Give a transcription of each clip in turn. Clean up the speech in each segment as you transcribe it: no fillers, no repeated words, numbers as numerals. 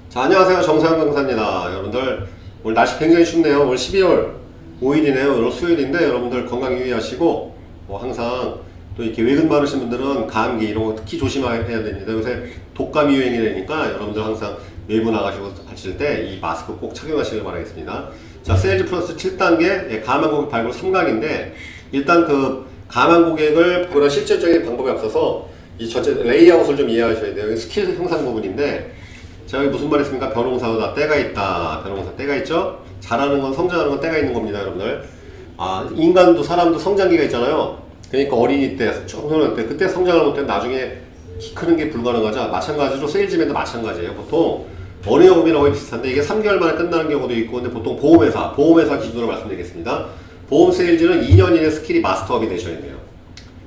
자, 안녕하세요. 정세영 강사입니다. 여러분들, 오늘 날씨 굉장히 춥네요. 오늘 12월 5일이네요. 오늘 수요일인데, 여러분들 건강 유의하시고, 항상 또 이렇게 외근 많으신 분들은 감기 이런 거 특히 조심해야 됩니다. 요새 독감이 유행이 되니까 여러분들 항상 외부 나가시고 하실 때 이 마스크 꼭 착용하시길 바라겠습니다. 자, 세일즈 플러스 7단계, 감한 고객 발굴 3강인데, 일단 그 감한 고객을 그런 실질적인 방법에 앞서서 이 전체 레이아웃을 좀 이해하셔야 돼요. 스킬 형상 부분인데, 자, 여기 무슨 말 있습니까? 변호사도 다 때가 있다. 변호사 때가 있죠? 잘하는 건, 성장하는 건 때가 있는 겁니다, 여러분들. 인간도, 사람도 성장기가 있잖아요. 그러니까 어린이 때, 청소년 때, 그때 성장을 못하면 나중에 키 크는 게 불가능하죠. 마찬가지로 세일즈맨도 마찬가지예요. 보통 어린이보험이랑 거의 비슷한데 이게 3개월 만에 끝나는 경우도 있고, 근데 보통 보험회사 기준으로 말씀드리겠습니다. 보험 세일즈는 2년 이내 스킬이 마스터업이 되셔야 돼요.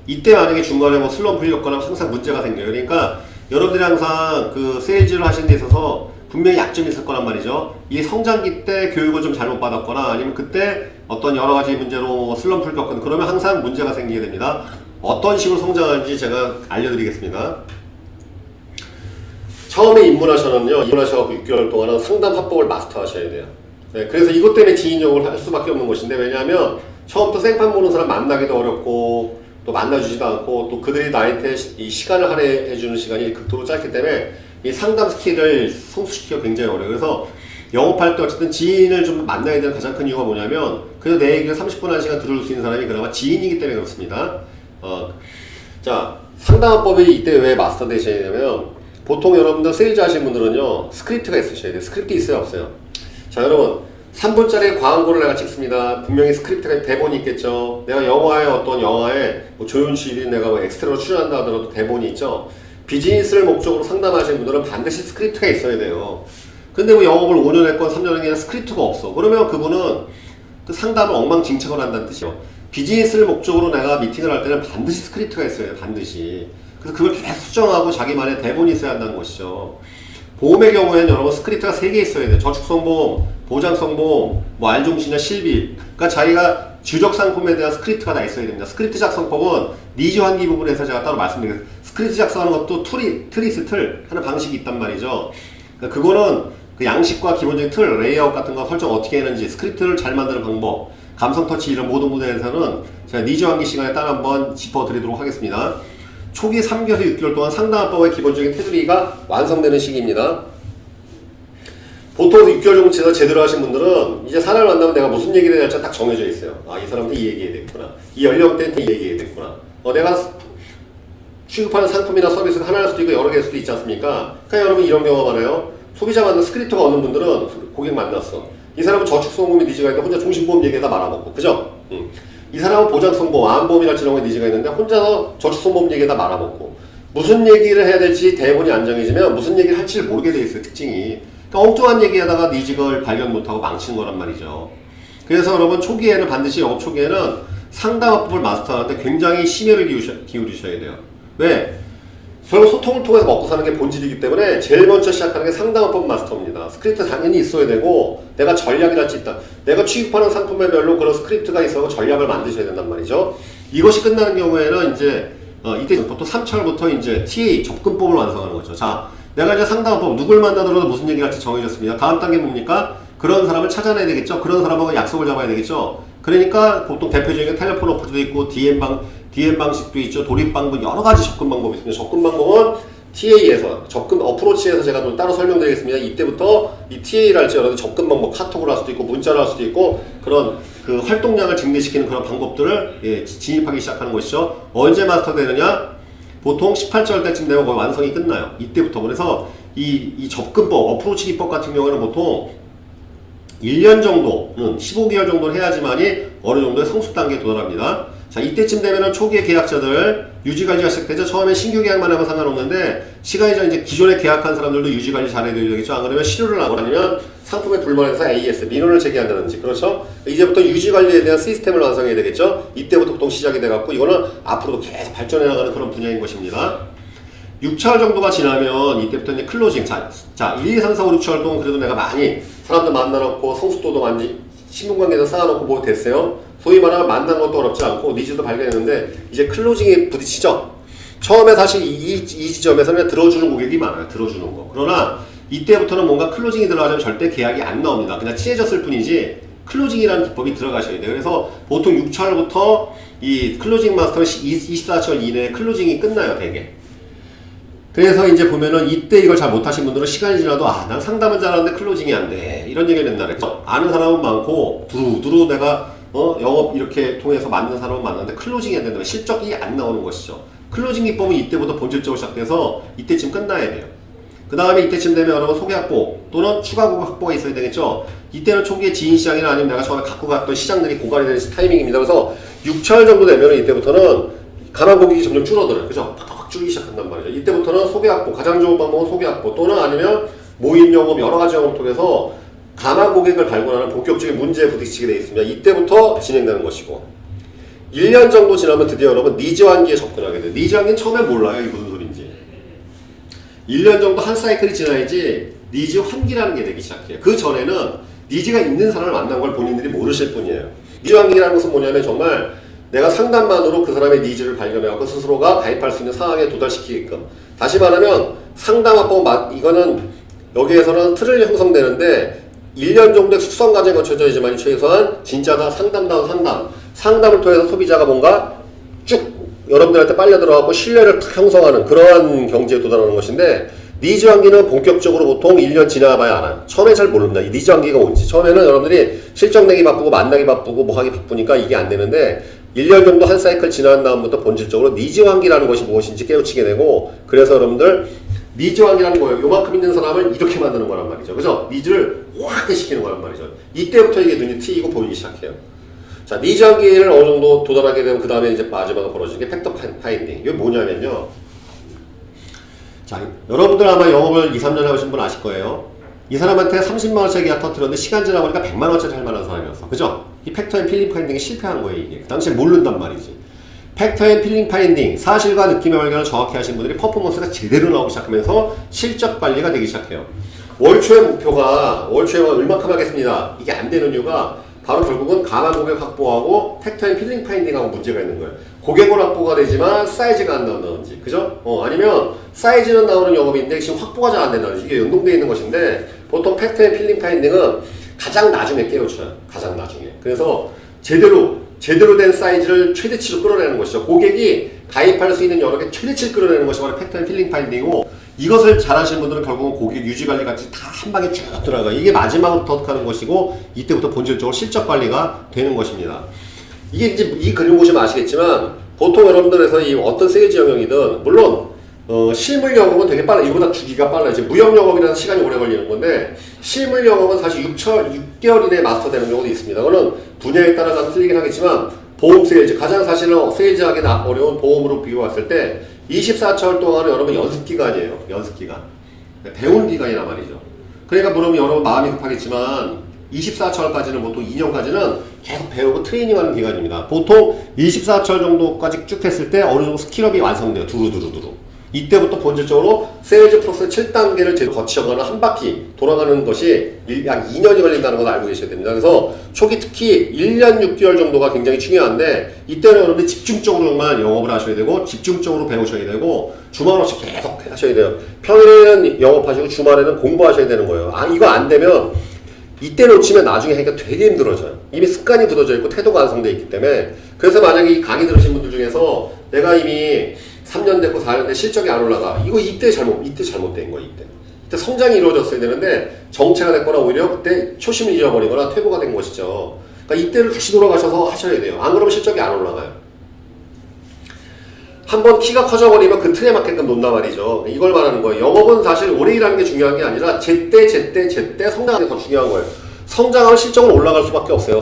이때 만약에 중간에 뭐 슬럼프 겪거나 항상 문제가 생겨요. 그러니까 여러분들이 항상 그 세일즈를 하시는 데 있어서 분명히 약점이 있을 거란 말이죠. 이 성장기 때 교육을 좀 잘못 받았거나 아니면 그때 어떤 여러 가지 문제로 슬럼프를 겪거나 그러면 항상 문제가 생기게 됩니다. 어떤 식으로 성장하는지 제가 알려드리겠습니다. 처음에 입문하셔서 6개월 동안은 상담 합법을 마스터 하셔야 돼요. 네, 그래서 이것 때문에 지인용을 할 수밖에 없는 것인데, 왜냐하면 처음부터 생판 보는 사람 만나기도 어렵고 또 만나주지도 않고 또 그들이 나한테 이 시간을 할애해주는 시간이 극도로 짧기 때문에 이 상담 스킬을 성숙시키기가 굉장히 어려워요. 그래서 영업할 때 어쨌든 지인을 좀 만나야 되는 가장 큰 이유가 뭐냐면, 그래서 내 얘기를 30분 1시간 들을 수 있는 사람이 그나마 지인이기 때문에 그렇습니다. 자, 상담법이 이때 왜 마스터 되셔야 되냐면, 보통 여러분들 세일즈 하시는 분들은요, 스크립트가 있으셔야 돼요. 스크립트 있어요, 없어요? 자, 여러분, 3분짜리 광고를 내가 찍습니다. 분명히 스크립트가 대본이 있겠죠. 내가 어떤 영화에 뭐 조윤실이 내가 뭐 엑스트라로 출연한다 하더라도 대본이 있죠. 비즈니스를 목적으로 상담하시는 분들은 반드시 스크립트가 있어야 돼요. 근데 뭐 영업을 5년 했건 3년 했건 스크립트가 없어. 그러면 그분은 그 상담을 엉망진창을 한다는 뜻이에요. 비즈니스를 목적으로 내가 미팅을 할 때는 반드시 스크립트가 있어야 돼요. 반드시. 그래서 그걸 계속 수정하고 자기만의 대본이 있어야 한다는 것이죠. 보험의 경우에는 여러분 스크립트가 3개 있어야 돼요. 저축성보험, 보장성보험, 뭐 알종신이나 실비. 그러니까 자기가 주적 상품에 대한 스크립트가 다 있어야 됩니다. 스크립트 작성법은 니즈 환기 부분에서 제가 따로 말씀드리겠습니다. 스크립트 작성하는 것도 틀 하는 방식이 있단 말이죠. 그러니까 그거는 그 양식과 기본적인 틀, 레이아웃 같은 거 설정 어떻게 했는지, 스크립트를 잘 만드는 방법, 감성 터치 이런 모든 부분에서는 제가 니즈 환기 시간에 따로 한번 짚어드리도록 하겠습니다. 초기 3개에서 6개월 동안 상담법의 기본적인 테두리가 완성되는 시기입니다. 보통 6개월 정도 제대로 하신 분들은 이제 사람을 만나면 내가 무슨 얘기를 해야 할지 딱 정해져 있어요. 이 사람한테 이 얘기해야 되겠구나. 이 연령대한테 이 얘기해야 되겠구나. 내가 취급하는 상품이나 서비스가 하나일 수도 있고 여러 개일 수도 있지 않습니까? 그러니까 여러분 이런 경우가 많아요. 소비자 만든 스크립트가 없는 분들은 고객 만났어. 이 사람은 저축성보험에 니즈가 있는데 혼자 종신보험 얘기에다 말아먹고. 그죠? 이 사람은 보장성보험, 암보험이나 이런 거에 니즈가 있는데 혼자서 저축성보험 얘기에다 말아먹고. 무슨 얘기를 해야 될지 대본이 안 정해지면 무슨 얘기를 할지를 모르게 돼 있어요. 특징이. 그러니까 엉뚱한 얘기하다가 니즈를 발견 못하고 망친 거란 말이죠. 그래서 여러분 초기에는 반드시 영업 초기에는 상담법을 마스터하는데 굉장히 심혈을 기울이셔야 돼요. 왜? 결국 소통을 통해서 먹고 사는 게 본질이기 때문에 제일 먼저 시작하는 게 상담법 마스터입니다. 스크립트 당연히 있어야 되고, 내가 전략이랄 수 있다. 내가 취급하는 상품별로 그런 스크립트가 있어서 전략을 만드셔야 된단 말이죠. 이것이 끝나는 경우에는 이제 이때 보통 3철부터 이제 TA 접근법을 완성하는 거죠. 자, 내가 이제 상담법 누굴 만나더라도 무슨 얘기를 할지 정해졌습니다. 다음 단계 뭡니까? 그런 사람을 찾아내야 되겠죠. 그런 사람하고 약속을 잡아야 되겠죠. 그러니까 보통 대표적인 텔레폰 어플도 있고 DM 방식도 있죠. 도입 방법, 여러 가지 접근 방법이 있습니다. 접근 방법은 TA에서, 어프로치에서 제가 또 따로 설명드리겠습니다. 이때부터 이 TA를 할지 여러 가지 접근 방법, 카톡을 할 수도 있고, 문자를 할 수도 있고, 그런 그 활동량을 증대시키는 그런 방법들을 진입하기 시작하는 것이죠. 언제 마스터 되느냐? 보통 18절 때쯤 되면 거의 완성이 끝나요. 이때부터. 그래서 이 접근법, 어프로치 기법 같은 경우에는 보통 1년 정도는, 15개월 정도는 해야지만이 어느 정도의 성숙 단계에 도달합니다. 자, 이때쯤 되면은 초기의 계약자들 유지관리가 시작되죠. 처음에 신규 계약만 하면 상관없는데, 시간이 좀 이제 기존에 계약한 사람들도 유지관리 잘해야 되겠죠. 안 그러면 실효를 하고 아니면 상품에 불만해서 AS, 민원을 제기한다든지. 그렇죠? 이제부터 유지관리에 대한 시스템을 완성해야 되겠죠. 이때부터 보통 시작이 돼갖고, 이거는 앞으로도 계속 발전해 나가는 그런 분야인 것입니다. 6개월 정도가 지나면 이때부터 이제 클로징. 자, 1, 2, 3, 4, 5, 6개월 동안 그래도 내가 많이 사람들 만나놓고 성숙도도 많이 신분관계도 쌓아놓고 뭐 됐어요. 소위 말하면 만나는 것도 어렵지 않고 니즈도 발견했는데 이제 클로징에 부딪히죠. 처음에 사실 이 지점에서는 들어주는 고객이 많아요. 들어주는 거. 그러나 이때부터는 뭔가 클로징이 들어가면 절대 계약이 안 나옵니다. 그냥 친해졌을 뿐이지 클로징이라는 기법이 들어가셔야 돼요. 그래서 보통 6철부터 이 클로징 마스터는 24철 이내에 클로징이 끝나요, 되게. 그래서 이제 보면은 이때 이걸 잘 못하신 분들은 시간이 지나도 난 상담은 잘하는데 클로징이 안 돼. 이런 얘기를 맨날 해요. 아는 사람은 많고 두루두루 내가 영업 이렇게 통해서 만든 사람은 많은데 클로징이 안 된다면 실적이 안 나오는 것이죠. 클로징 기법은 이때부터 본질적으로 시작돼서 이때쯤 끝나야 돼요. 그 다음에 이때쯤 되면 여러분 소개 확보 또는 추가 고객 확보가 있어야 되겠죠. 이때는 초기에 지인 시장이나 아니면 내가 처음에 갖고 갔던 시장들이 고갈이 되는 타이밍입니다. 그래서 6철 정도 되면 이때부터는 가만 고객이 점점 줄어들어요. 그죠? 팍팍 줄기 시작한단 말이죠. 이때부터는 소개 확보, 가장 좋은 방법은 소개 확보 또는 아니면 모임 영업 여러 가지 영업을 통해서 가만 고객을 발굴하는 본격적인 문제에 부딪히게 되어 있습니다. 이때부터 진행되는 것이고 1년 정도 지나면 드디어 여러분 니즈 환기에 접근하게 돼요. 니즈 환기는 처음에 몰라요. 이게 무슨 소리인지. 1년 정도 한 사이클이 지나야지 니즈 환기라는 게 되기 시작해요. 그 전에는 니즈가 있는 사람을 만난 걸 본인들이 모르실 뿐이에요. 니즈 환기라는 것은 뭐냐면 정말 내가 상담만으로 그 사람의 니즈를 발견해갖고 스스로가 가입할 수 있는 상황에 도달시키게끔. 다시 말하면 상담합법 이거는 여기에서는 틀을 형성되는데 1년 정도의 숙성 과정이 거쳐져야지만 최소한 진짜 다 상담다운 상담을 통해서 소비자가 뭔가 쭉 여러분들한테 빨려 들어가고 신뢰를 형성하는 그러한 경지에 도달하는 것인데 니즈 환기는 본격적으로 보통 1년 지나봐야 알아요. 처음에 잘 모릅니다. 이 니즈 환기가 뭔지. 처음에는 여러분들이 실적 내기 바쁘고 만나기 바쁘고 뭐 하기 바쁘니까 이게 안 되는데 1년 정도 한 사이클 지난 다음부터 본질적으로 니즈 환기라는 것이 무엇인지 깨우치게 되고 그래서 여러분들 니즈 환기라는 거예요. 요만큼 있는 사람을 이렇게 만드는 거란 말이죠. 그죠? 니즈를 확대시키는 거란 말이죠. 이때부터 이게 눈이 트이고 보이기 시작해요. 자, 니즈 환기를 어느 정도 도달하게 되면 그 다음에 이제 마지막으로 벌어지는 게 팩터 파인딩. 이게 뭐냐면요. 자, 여러분들 아마 영업을 2, 3년 해보신 분 아실 거예요. 이 사람한테 30만원짜리 계약 터뜨렸는데 시간 지나보니까 100만원짜리 할 만한 사람이었어. 그죠? 이 팩터 앤 필링 파인딩이 실패한 거예요, 이게. 그 당시에 모른단 말이지. 팩터 앤 필링 파인딩, 사실과 느낌의 발견을 정확히 하신 분들이 퍼포먼스가 제대로 나오기 시작하면서 실적 관리가 되기 시작해요. 월초의 목표가 얼마큼 하겠습니다. 이게 안 되는 이유가 바로 결국은 가만 고객 확보하고 팩터 앤 필링 파인딩하고 문제가 있는 거예요. 고객은 확보가 되지만 사이즈가 안 나온다든지, 그죠? 아니면 사이즈는 나오는 영업인데 지금 확보가 잘 안 된다든지 이게 연동되어 있는 것인데 보통 팩터 앤 필링 파인딩은 가장 나중에 깨우쳐요. 가장 나중에. 그래서 제대로 된 사이즈를 최대치로 끌어내는 것이죠. 고객이 가입할 수 있는 여러 개 최대치를 끌어내는 것이 바로 팩터 앤 필링 파인딩이고 이것을 잘하시는 분들은 결국은 고객 유지 관리까지 다 한 방에 쭉 들어가요. 이게 마지막으로 터득하는 것이고 이때부터 본질적으로 실적 관리가 되는 것입니다. 이게 이제 이 그림 보시면 아시겠지만 보통 여러분들에서 이 어떤 세일즈 영역이든 물론 실물 영업은 되게 빨라. 이거보다 주기가 빨라요. 이제 무역 영업이라는 시간이 오래 걸리는 건데 실물 영업은 사실 6개월 이내에 마스터되는 경우도 있습니다. 그거는 분야에 따라 틀리긴 하겠지만 보험 세일즈, 가장 사실은 세일즈하기 어려운 보험으로 비교했을 때 24철 동안은 여러분 연습 기간이에요. 연습 기간. 배우는 기간이란 말이죠. 그러니까 물론 여러분 마음이 급하겠지만 24철까지는 보통 2년까지는 계속 배우고 트레이닝하는 기간입니다. 보통 24철 정도까지 쭉 했을 때 어느 정도 스킬업이 완성돼요. 두루두루두루. 이때부터 본질적으로 세일즈 프로세스 7단계를 제대로 거쳐가는 한 바퀴 돌아가는 것이 약 2년이 걸린다는 걸 알고 계셔야 됩니다. 그래서 초기 특히 1년 6개월 정도가 굉장히 중요한데 이때는 여러분들 집중적으로만 영업을 하셔야 되고 집중적으로 배우셔야 되고 주말 없이 계속 하셔야 돼요. 평일에는 영업하시고 주말에는 공부하셔야 되는 거예요. 이거 안 되면 이때 놓치면 나중에 하기가 되게 힘들어져요. 이미 습관이 굳어져 있고 태도가 완성되어 있기 때문에. 그래서 만약에 이 강의 들으신 분들 중에서 내가 이미 3년 됐고 4년 됐고 실적이 안 올라가. 이거 이때 잘못된 거야, 이때 성장이 이루어졌어야 되는데 정체가 됐거나 오히려 그때 초심을 잃어버리거나 퇴보가 된 것이죠. 그러니까 이때를 다시 돌아가셔서 하셔야 돼요. 안 그러면 실적이 안 올라가요. 한번 키가 커져버리면 그 틀에 맞게끔 논단 말이죠. 이걸 말하는 거예요. 영업은 사실 오래 일하는 게 중요한 게 아니라 제때 성장하는 게 더 중요한 거예요. 성장하면 실적은 올라갈 수밖에 없어요.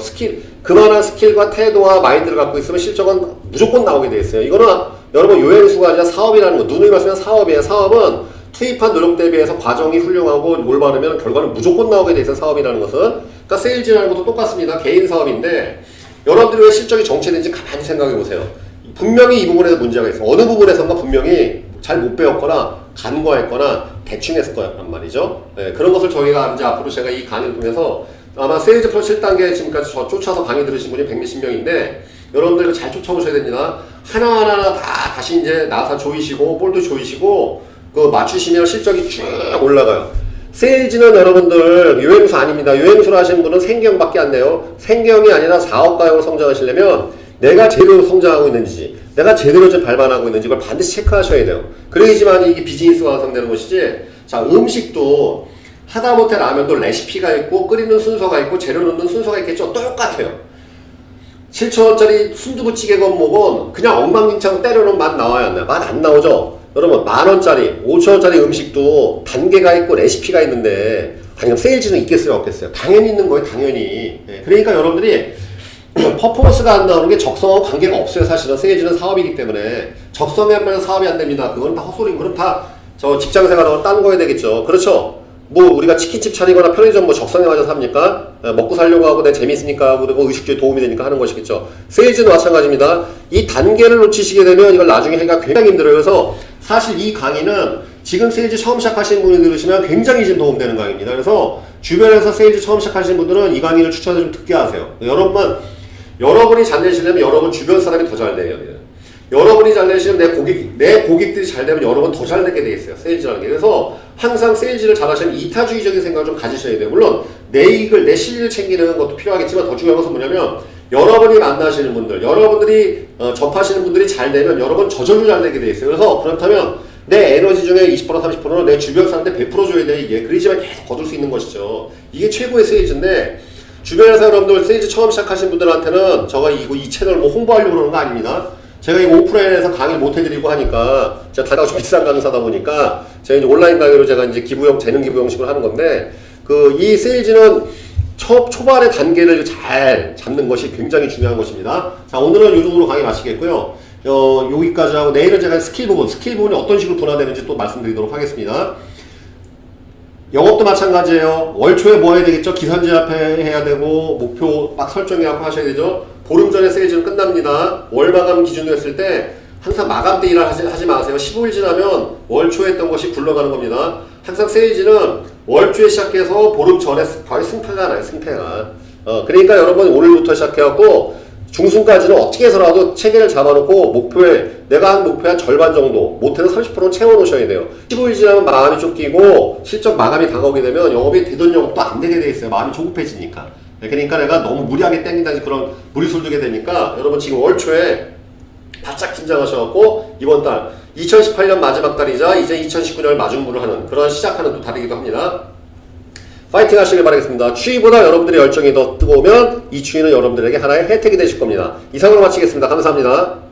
그만한 스킬과 태도와 마인드를 갖고 있으면 실적은 무조건 나오게 돼 있어요. 이거는 여러분 요행수가 아니라 사업이라는 거. 누누이 말씀하신 사업이에요. 사업은 투입한 노력 대비해서 과정이 훌륭하고 올바르면 결과는 무조건 나오게 돼 있어요. 사업이라는 것은. 그러니까 세일즈라는 것도 똑같습니다. 개인 사업인데 여러분들이 왜 실적이 정체된지 가만히 생각해 보세요. 분명히 이 부분에서 문제가 있어요. 어느 부분에선가 분명히 잘 못 배웠거나 간과했거나 대충 했을 거란 말이죠. 네, 그런 것을 저희가 이제 앞으로 제가 이 강의를 통해서 아마 세일즈 프로 7단계 지금까지 쫓아서 강의 들으신 분이 100몇십 명인데 여러분들 이거 잘 쫓아오셔야 됩니다. 하나하나 다 다시 이제 나사 조이시고 볼도 조이시고 그 맞추시면 실적이 쭉 올라가요. 세일즈는 여러분들 유행수 아닙니다. 유행수로 하시는 분은 생경밖에 안 돼요. 생경이 아니라 사업가형으로 성장하시려면 내가 제대로 성장하고 있는지, 내가 제대로 좀 발반하고 있는지 이걸 반드시 체크하셔야 돼요. 그래야지만 이게 비즈니스가 완성되는 것이지. 자, 음식도 하다못해 라면도 레시피가 있고 끓이는 순서가 있고 재료 넣는 순서가 있겠죠. 똑같아요. 7,000원짜리 순두부찌개 건목은 그냥 엉망진창 때려놓은 맛 나와야 안 나요? 맛 안 나오죠? 여러분 10,000원짜리, 5,000원짜리 음식도 단계가 있고 레시피가 있는데 당연 세일즈는 있겠어요? 없겠어요? 당연히 있는 거예요. 당연히. 그러니까 여러분들이 퍼포먼스가 안 나오는 게 적성하고 관계가 없어요. 사실은 세일즈는 사업이기 때문에 적성에 하면 사업이 안 됩니다. 그건 다 헛소리고 그럼 다 저 직장생활하고 딴 거야 되겠죠. 그렇죠? 뭐 우리가 치킨집 차리거나 편의점 뭐 적성에 맞아서 합니까? 먹고 살려고 하고 내 재밌으니까 하고 그리고 의식주에 도움이 되니까 하는 것이겠죠. 세일즈는 마찬가지입니다. 이 단계를 놓치시게 되면 이걸 나중에 하기가 굉장히 힘들어요. 그래서 사실 이 강의는 지금 세일즈 처음 시작하시는 분이 들으시면 굉장히 좀 도움되는 강의입니다. 그래서 주변에서 세일즈 처음 시작하시는 분들은 이 강의를 추천을 좀 듣게 하세요. 여러분이 잘 되시려면 여러분 주변 사람이 더 잘 돼야 돼요. 여러분이 잘 되시면 내 고객들이 잘 되면 여러분 더 잘 되게 돼 있어요. 세일즈라는 게. 그래서 항상 세일즈를 잘 하시면 이타주의적인 생각을 좀 가지셔야 돼요. 물론 내 이익을, 내 실리를 챙기는 것도 필요하겠지만 더 중요한 것은 뭐냐면 여러분이 만나시는 분들, 여러분들이 접하시는 분들이 잘 되면 여러분 저절로 잘 되게 돼 있어요. 그래서 그렇다면 내 에너지 중에 20% 30%는 내 주변 사람한테 100% 줘야 돼. 이게 그래야지만 계속 거둘 수 있는 것이죠. 이게 최고의 세일즈인데 주변에서 여러분들 세일즈 처음 시작하신 분들한테는 제가 이 채널 뭐 홍보하려고 그러는 거 아닙니다. 제가 이거 오프라인에서 강의를 못 해드리고 하니까 제가 다가 좀 비싼 강사다 보니까 제가 이제 온라인 강의로 제가 이제 재능 기부 형식으로 하는 건데 이 세일즈는 초반의 단계를 잘 잡는 것이 굉장히 중요한 것입니다. 자, 오늘은 이 정도로 강의 마치겠고요. 여기까지 하고 내일은 제가 스킬 부분이 어떤 식으로 분화되는지 또 말씀드리도록 하겠습니다. 영업도 마찬가지예요. 월 초에 뭐 해야 되겠죠? 기산 제압해야 되고 목표 막 설정해갖고 하셔야 되죠. 보름 전에 세일즈는 끝납니다. 월 마감 기준으로 했을 때 항상 마감 때 일을 하지 마세요. 15일 지나면 월 초에 했던 것이 굴러가는 겁니다. 항상 세일즈는 월 초에 시작해서 보름 전에 거의 승패가 나요. 승패가. 그러니까 여러분 오늘부터 시작해갖고 중순까지는 어떻게 해서라도 체계를 잡아놓고 내가 한 목표의 한 절반 정도, 못해도 30%는 채워놓으셔야 돼요. 15일 지나면 마음이 쫓기고 실적 마감이 다가오게 되면 영업이 되던 영업도 안 되게 돼 있어요. 마음이 조급해지니까. 그러니까 내가 너무 무리하게 땡긴다든지 그런 무리수를 두게 되니까 여러분 지금 월 초에 바짝 긴장하셔갖고 이번 달 2018년 마지막 달이자 이제 2019년을 마중물을 하는 그런 시작하는 또 달이기도 합니다. 파이팅 하시길 바라겠습니다. 추위보다 여러분들의 열정이 더 뜨거우면 이 추위는 여러분들에게 하나의 혜택이 되실 겁니다. 이상으로 마치겠습니다. 감사합니다.